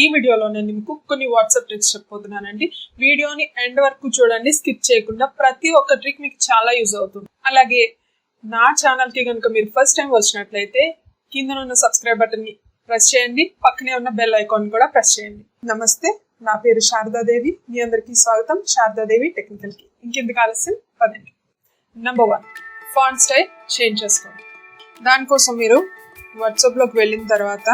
ఈ వీడియోలో నేను మీకు కొన్ని వాట్సాప్ ట్రిక్స్ చెప్పబోతున్నానండి. వీడియోని ఎండ్ వరకు చూడండి, స్కిప్ చేయకుండా. ప్రతి ఒక్క ట్రిక్ మీకు చాలా యూజ్ అవుతుంది. అలాగే నా ఛానల్కి కనుక మీరు ఫస్ట్ టైం వచ్చినట్లయితే కింద ఉన్న సబ్స్క్రైబ్ బటన్ని ప్రెస్ చేయండి, పక్కనే ఉన్న బెల్ ఐకాన్ కూడా ప్రెస్ చేయండి. నమస్తే, నా పేరు శారదాదేవి. మీ అందరికీ స్వాగతం శారదాదేవి టెక్నికల్కి. ఇంకెందుకు ఆలస్యం, పదండి. నెంబర్ 1, ఫాంట్ స్టైల్ చేంజ్ చేసుకోండి. దానికోసం మీరు వాట్సాప్లోకి వెళ్ళిన తర్వాత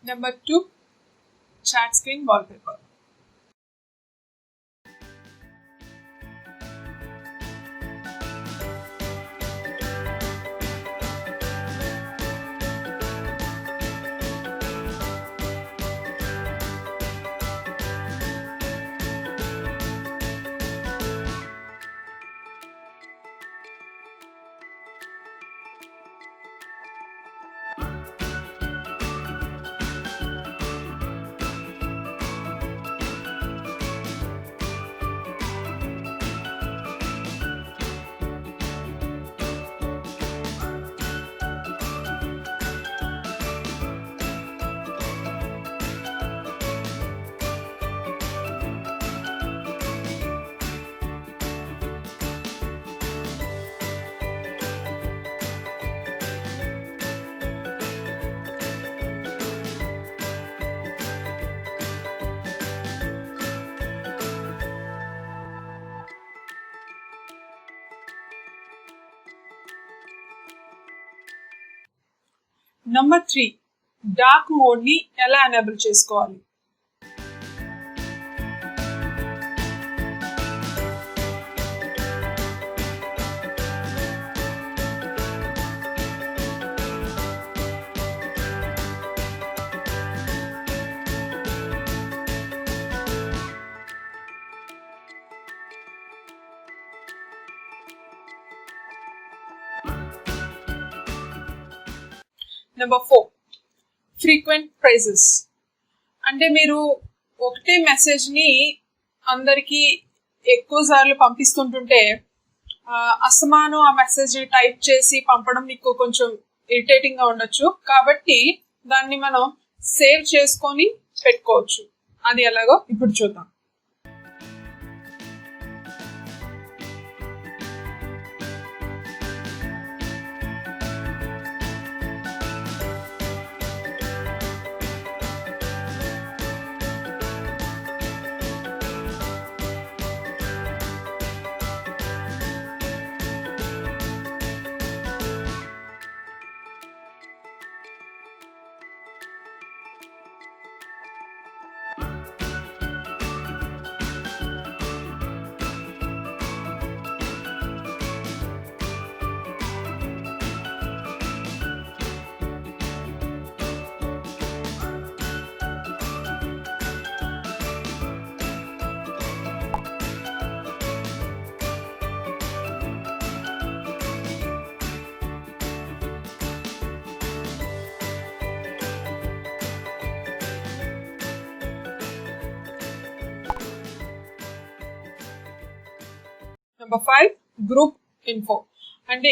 Number 2, chat screen wallpaper. Number 3, dark mode ని ఎలా ఎనేబుల్ చేసుకోవాలి. Number 4, frequent prizes. అంటే మీరు ఒకటే మెసేజ్ని అందరికీ ఎక్కువ సార్లు పంపిస్తుంటుంటే అసమానం ఆ మెసేజ్ని టైప్ చేసి పంపడం మీకు కొంచెం ఇరిటేటింగ్గా ఉండొచ్చు. కాబట్టి దాన్ని మనం సేవ్ చేసుకొని పెట్టుకోవచ్చు. అది ఎలాగో ఇప్పుడు చూద్దాం. Number 5, group info. అంటే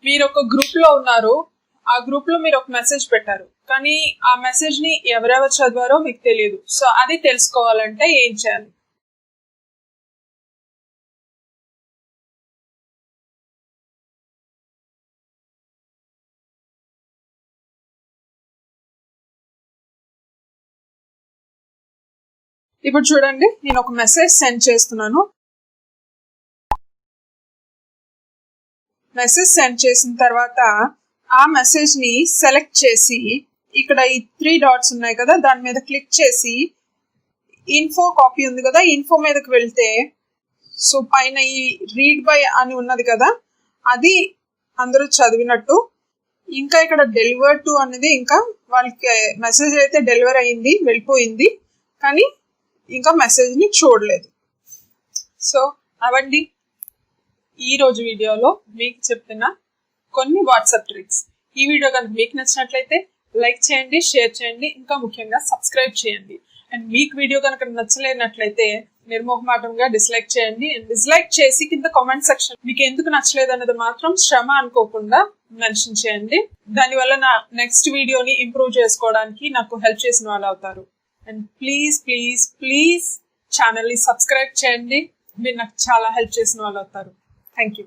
మీరు ఒక గ్రూప్లో ఉన్నారు, ఆ గ్రూప్లో మీరు ఒక మెసేజ్ పెట్టారు, కానీ ఆ మెసేజ్ ని ఎవరెవరు చదివారో మీకు తెలియదు. సో అది తెలుసుకోవాలంటే ఏం చేయాలి? ఇప్పుడు చూడండి, నేను ఒక మెసేజ్ సెండ్ చేస్తున్నాను. మెసేజ్ సెండ్ చేసిన తర్వాత ఆ మెసేజ్ ని సెలెక్ట్ చేసి ఇక్కడ ఈ 3 డాట్స్ ఉన్నాయి కదా, దాని మీద క్లిక్ చేసి ఇన్ఫో కాపీ ఉంది కదా, ఇన్ఫో మీదకి వెళ్తే సో పైన ఈ రీడ్ బై అని ఉన్నది కదా, అది అందరూ చదివినట్టు. ఇంకా ఇక్కడ డెలివర్ టు అనేది ఇంకా వాళ్ళకి మెసేజ్ అయితే డెలివర్ అయింది, వెళ్ళిపోయింది, కానీ ఇంకా మెసేజ్ ని చూడలేదు. సో అవండి ఈ రోజు వీడియోలో మీకు చెప్పిన కొన్ని వాట్సాప్ ట్రిక్స్. ఈ వీడియో కనుక మీకు నచ్చినట్లయితే లైక్ చేయండి, షేర్ చేయండి, ఇంకా ముఖ్యంగా సబ్స్క్రైబ్ చేయండి. అండ్ మీకు వీడియో కనుక నచ్చలేనట్లయితే నిర్మోహమాటంగా డిస్లైక్ చేయండి. అండ్ డిస్లైక్ చేసి కింద కామెంట్ సెక్షన్ మీకు ఎందుకు నచ్చలేదు అనేది మాత్రం శ్రమ అనుకోకుండా మెన్షన్ చేయండి. దానివల్ల నా నెక్స్ట్ వీడియోని ఇంప్రూవ్ చేసుకోవడానికి నాకు హెల్ప్ చేసిన వాళ్ళు అవుతారు. అండ్ ప్లీజ్ ప్లీజ్ ప్లీజ్ ఛానల్ని సబ్స్క్రైబ్ చేయండి. మీరు నాకు చాలా హెల్ప్ చేసిన వాళ్ళు అవుతారు. Thank you.